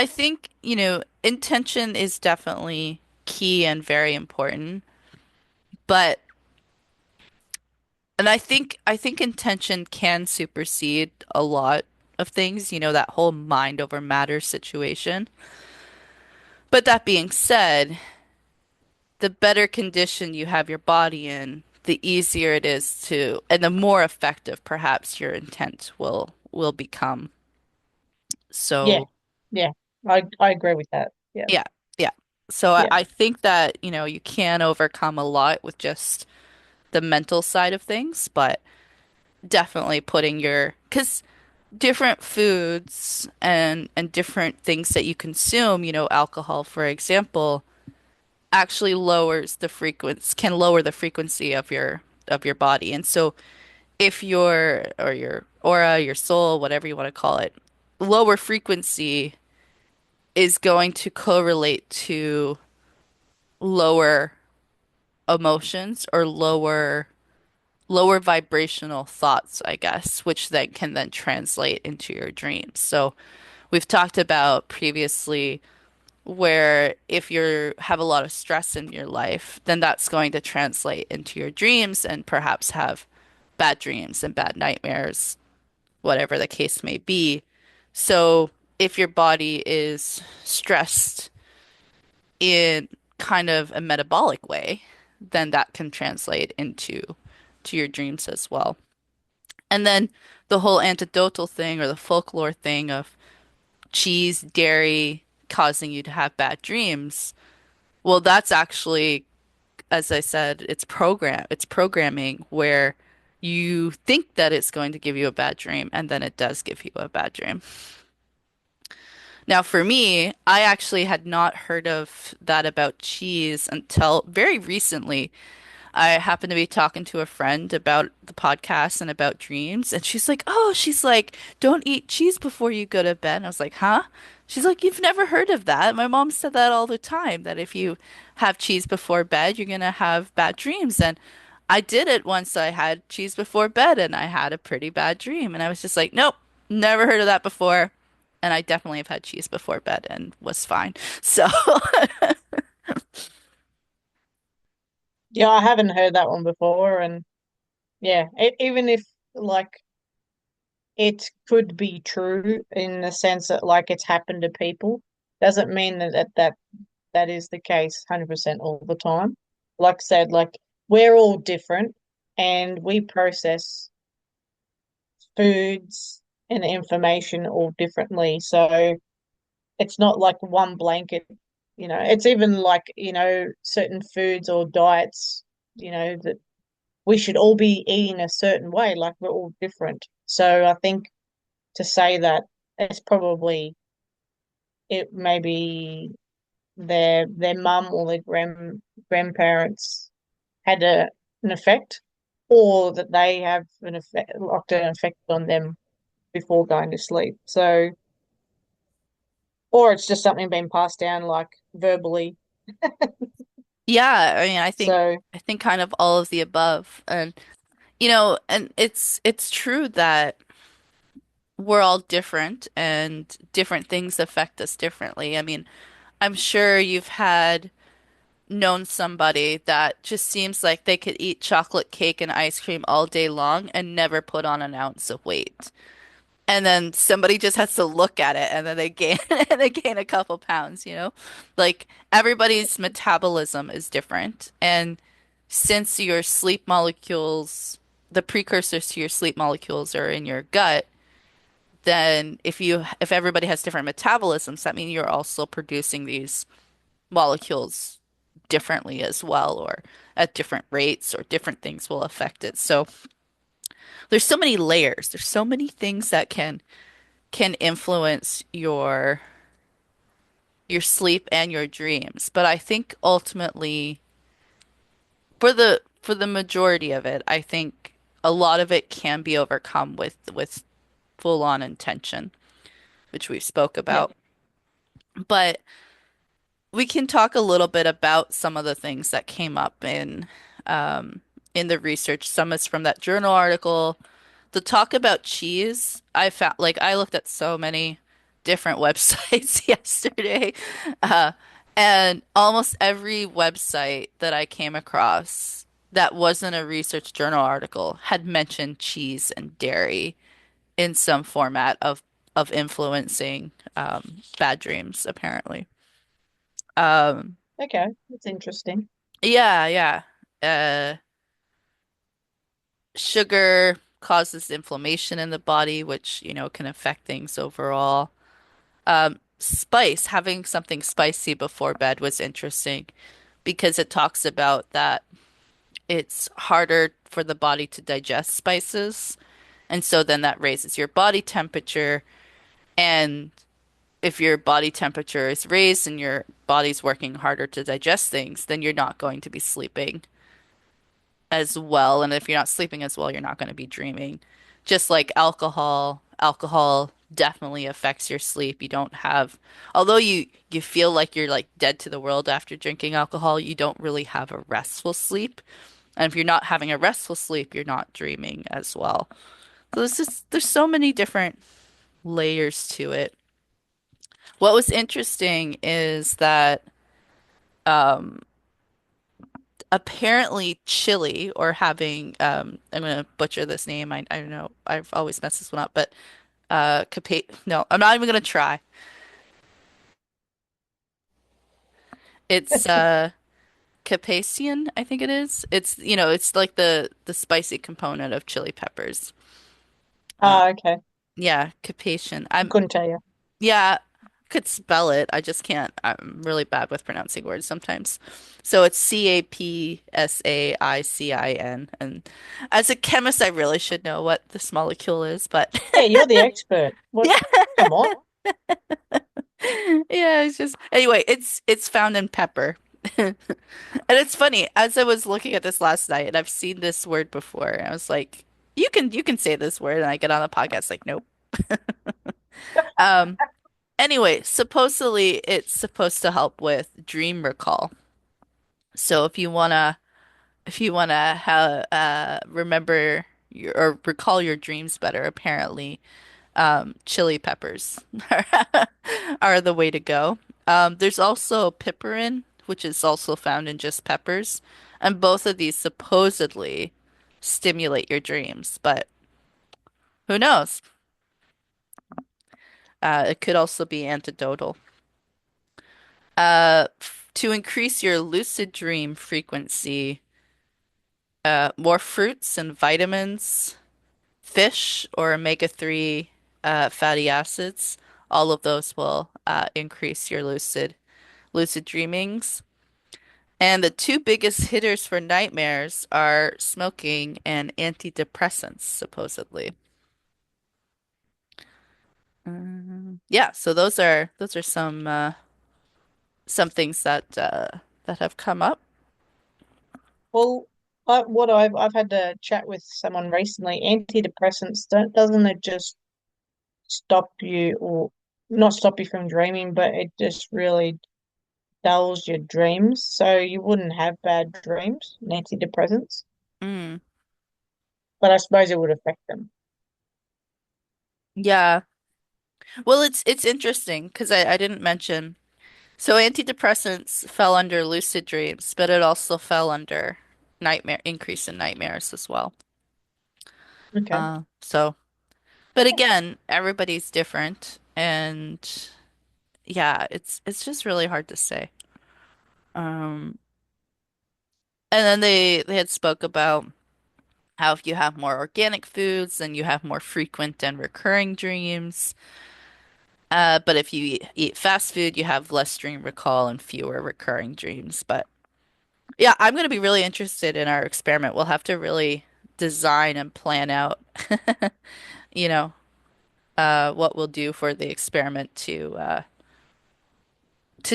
I think, intention is definitely key and very important, but and I think intention can supersede a lot of things, that whole mind over matter situation. But that being said, the better condition you have your body in, the easier it is to, and the more effective perhaps your intent will become. Yeah, So, yeah, I agree with that. Yeah, yeah, yeah. So I, yeah, I think that, you can overcome a lot with just the mental side of things, but definitely putting because different foods and different things that you consume, alcohol, for example, actually can lower the frequency of your body. And so if your aura, your soul, whatever you want to call it, lower frequency is going to correlate to lower emotions or lower vibrational thoughts, I guess, which then can then translate into your dreams. So we've talked about previously where if you have a lot of stress in your life, then that's going to translate into your dreams and perhaps have bad dreams and bad nightmares, whatever the case may be. So if your body is stressed in kind of a metabolic way, then that can translate to your dreams as well. And then the whole anecdotal thing or the folklore thing of cheese, dairy causing you to have bad dreams. Well, that's actually, as I said, it's programming where you think that it's going to give you a bad dream and then it does give you a bad dream. Now, for me, I actually had not heard of that about cheese until very recently. I happened to be talking to a friend about the podcast and about dreams, and she's like, don't eat cheese before you go to bed. And I was like, huh? She's like, you've never heard of that? My mom said that all the time, that if you have cheese before bed, you're gonna have bad dreams. And I did it once. I had cheese before bed, and I had a pretty bad dream. And I was just like, nope, never heard of that before. And I definitely have had cheese before bed and was fine. So, yeah. I haven't heard that one before, and yeah, even if like it could be true in the sense that like it's happened to people, doesn't mean that is the case 100% all the time. Like I said, like we're all different, and we process foods and information all differently. So it's not like one blanket, it's even like, certain foods or diets, that we should all be eating a certain way, like we're all different. So I think to say that it's probably it maybe their mum or their grandparents had an effect, or that they have an effect on them before going to sleep. So, or it's just something being passed down like verbally. yeah, I mean, I think So, I think kind of all of the above. And and it's true that we're all different and different things affect us differently. I mean, I'm sure you've had known somebody that just seems like they could eat chocolate cake and ice cream all day long and never put on an ounce of weight. And then somebody just has to look at it and then they gain and they gain a couple pounds. Like everybody's metabolism is different. And since your sleep molecules, the precursors to your sleep molecules are in your gut, then if everybody has different metabolisms, that means you're also producing these molecules differently as well, or at different rates, or different things will affect it. So there's so many layers. There's so many things that can influence your sleep and your dreams. But I think ultimately, for the majority of it, I think a lot of it can be overcome with full on intention, which we spoke yeah. about. But we can talk a little bit about some of the things that came up in the research. Some is from that journal article. The talk about cheese, I found like I looked at so many different websites yesterday. Uh, and almost every website that I came across that wasn't a research journal article had mentioned cheese and dairy in some format of influencing bad dreams, apparently. Um, Okay, that's interesting. yeah, yeah. Uh, Sugar causes inflammation in the body, which, can affect things overall. Spice, having something spicy before bed was interesting because it talks about that it's harder for the body to digest spices. And so then that raises your body temperature. And if your body temperature is raised and your body's working harder to digest things, then you're not going to be sleeping as well. And if you're not sleeping as well, you're not going to be dreaming. Just like alcohol definitely affects your sleep. You don't have, although you feel like you're like dead to the world after drinking alcohol, you don't really have a restful sleep. And if you're not having a restful sleep, you're not dreaming as well. So there's so many different layers to it. What was interesting is that um apparently chili or having I'm gonna butcher this name. I don't know. I've always messed this one up, but capa no, I'm not even gonna try. It's Capsaicin, I think it is. It's like the spicy component of chili peppers. Uh, Ah, okay. yeah, Capsaicin. I couldn't tell you. Yeah, I could spell it. I just can't. I'm really bad with pronouncing words sometimes. So it's Capsaicin, and as a chemist, I really should know what this molecule is, but Yeah, you're the expert. What? yeah. Come on. Yeah, it's just anyway, it's found in pepper. And it's funny, as I was looking at this last night, and I've seen this word before, and I was like, you can say this word, and I get on the podcast like, nope. Um, anyway, supposedly it's supposed to help with dream recall. So if you wanna remember or recall your dreams better, apparently chili peppers are the way to go. There's also piperin, which is also found in just peppers, and both of these supposedly stimulate your dreams, but who knows? It could also be antidotal. To increase your lucid dream frequency, more fruits and vitamins, fish or omega-3 fatty acids, all of those will increase your lucid dreamings. And the two biggest hitters for nightmares are smoking and antidepressants, supposedly. Yeah, so those are some things that have come up. Well, I've had to chat with someone recently. Antidepressants doesn't it just stop you or not stop you from dreaming, but it just really dulls your dreams, so you wouldn't have bad dreams, antidepressants. Mm, But I suppose it would affect them. yeah. Well, it's interesting because I didn't mention. So antidepressants fell under lucid dreams, but it also fell under increase in nightmares as well. Okay. So, but again, everybody's different, and yeah, it's just really hard to say. Um, and then they had spoke about how if you have more organic foods, then you have more frequent and recurring dreams. But if you eat fast food, you have less dream recall and fewer recurring dreams. But yeah, I'm going to be really interested in our experiment. We'll have to really design and plan out, you know, what we'll do for the experiment to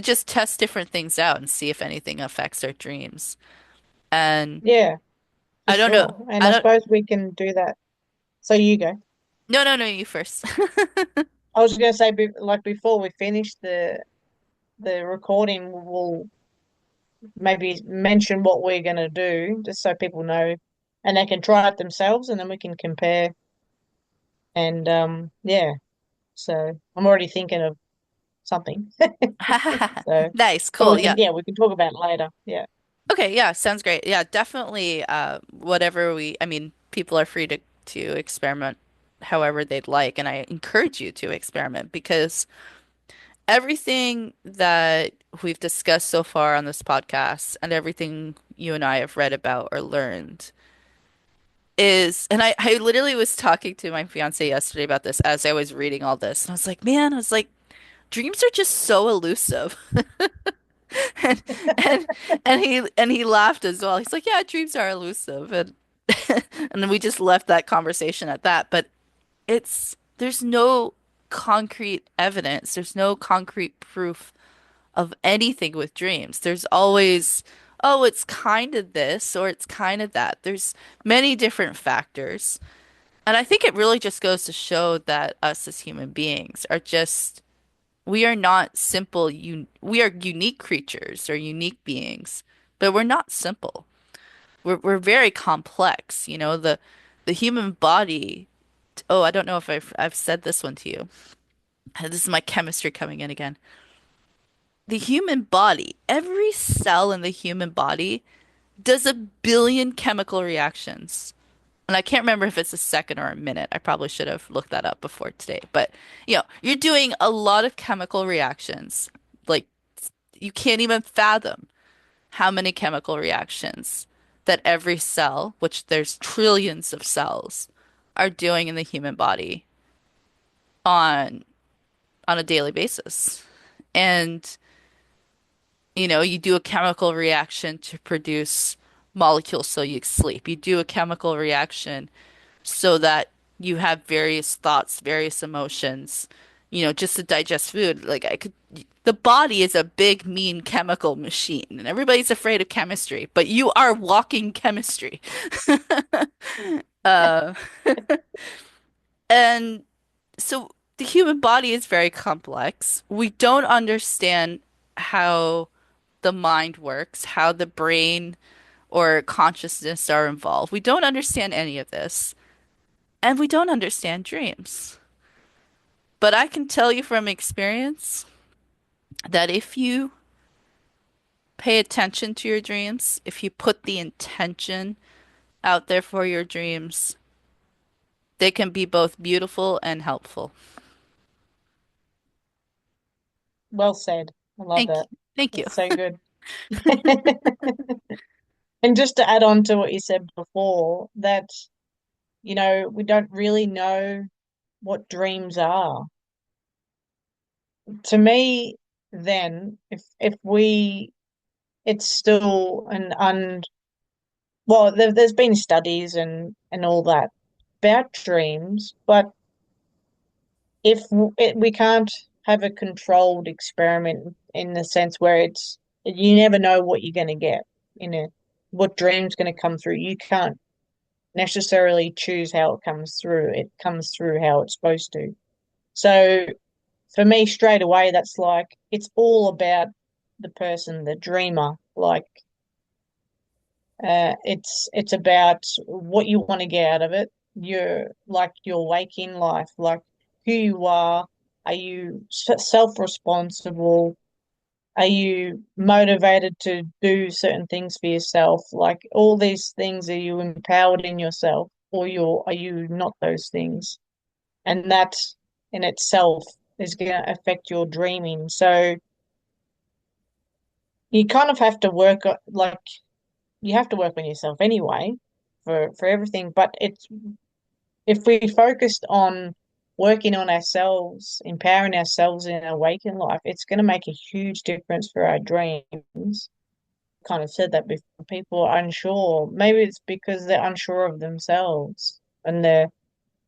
just test different things out and see if anything affects our dreams. And Yeah, for I don't know. sure. And I I don't. suppose we can do that. So you go. No, no, no, you first. I was going to say, like before we finish the recording, we'll maybe mention what we're going to do, just so people know, and they can try it themselves, and then we can compare. And yeah, So I'm already thinking of something. So, Nice, but cool. Yeah. we can talk about it later. Yeah. Okay, yeah, sounds great. Yeah, definitely whatever I mean, people are free to experiment however they'd like, and I encourage you to experiment because everything that we've discussed so far on this podcast and everything you and I have read about or learned and I literally was talking to my fiance yesterday about this as I was reading all this, and I was like, man, I was like, dreams are just so elusive. And and and he laughed as well. He's like, "Yeah, dreams are elusive." And then we just left that conversation at that. But there's no concrete evidence. There's no concrete proof of anything with dreams. There's always, oh, it's kind of this or it's kind of that. There's many different factors. And I think it really just goes to show that us as human beings are just we are not simple. We are unique creatures or unique beings, but we're not simple. We're very complex. The human body. Oh, I don't know if I've said this one to you. This is my chemistry coming in again. The human body, every cell in the human body does a billion chemical reactions. And I can't remember if it's a second or a minute. I probably should have looked that up before today. But, you're doing a lot of chemical reactions. Like you can't even fathom how many chemical reactions that every cell, which there's trillions of cells, are doing in the human body on on a daily basis. And you do a chemical reaction to produce molecules so you sleep. You do a chemical reaction so that you have various thoughts, various emotions, just to digest food. The body is a big, mean chemical machine, and everybody's afraid of chemistry, but you are walking chemistry. Uh, and so the human body is very complex. We don't understand how the mind works, how the brain or consciousness are involved. We don't understand any of this, and we don't understand dreams. But I can tell you from experience that if you pay attention to your dreams, if you put the intention out there for your dreams, they can be both beautiful and helpful. Well said. I love Thank that. you. Thank you. That's so good. And just to add on to what you said before, that, we don't really know what dreams are. To me, then, if we, it's still well, there's been studies and all that about dreams, but we can't have a controlled experiment in the sense where you never know what you're going to get in it, what dream's going to come through. You can't necessarily choose how it comes through. It comes through how it's supposed to. So for me, straight away, that's like it's all about the person, the dreamer. Like it's about what you want to get out of it. Your waking life, like who you are. Are you self-responsible? Are you motivated to do certain things for yourself? Like all these things, are you empowered in yourself, or are you not those things? And that in itself is going to affect your dreaming. So you kind of have to like you have to work on yourself anyway for everything. But it's if we focused on working on ourselves, empowering ourselves in our waking life, it's going to make a huge difference for our dreams. Kind of said that before. People are unsure. Maybe it's because they're unsure of themselves, and they're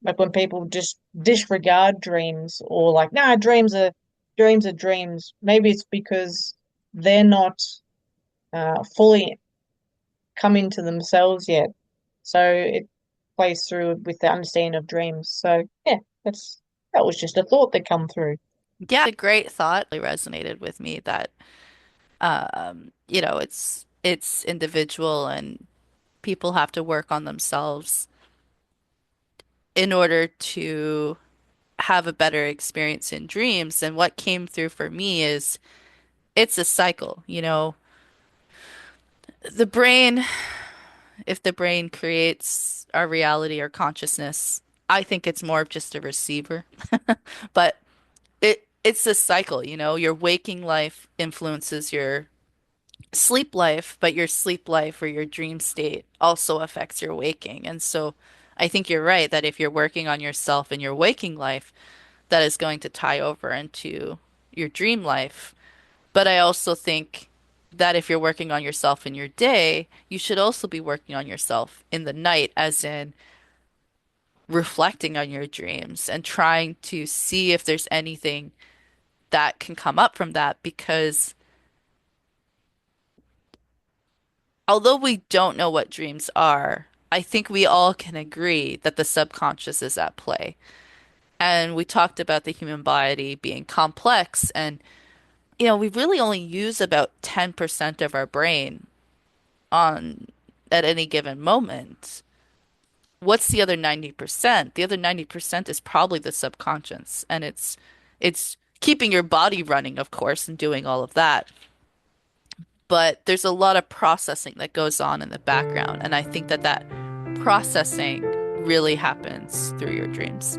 like when people just disregard dreams or like, nah, dreams are dreams. Maybe it's because they're not fully coming to themselves yet. So it plays through with the understanding of dreams. So yeah, that was just a thought that come through. Yeah, a great thought. Really resonated with me that it's individual and people have to work on themselves in order to have a better experience in dreams. And what came through for me is it's a cycle, you know. The brain, if the brain creates our reality or consciousness, I think it's more of just a receiver. But it's a cycle, you know. Your waking life influences your sleep life, but your sleep life or your dream state also affects your waking. And so I think you're right that if you're working on yourself in your waking life, that is going to tie over into your dream life. But I also think that if you're working on yourself in your day, you should also be working on yourself in the night, as in reflecting on your dreams and trying to see if there's anything that can come up from that. Because although we don't know what dreams are, I think we all can agree that the subconscious is at play. And we talked about the human body being complex, and we really only use about 10% of our brain on at any given moment. What's the other 90%? The other 90% is probably the subconscious, and it's keeping your body running, of course, and doing all of that. But there's a lot of processing that goes on in the background, and I think that processing really happens through your dreams.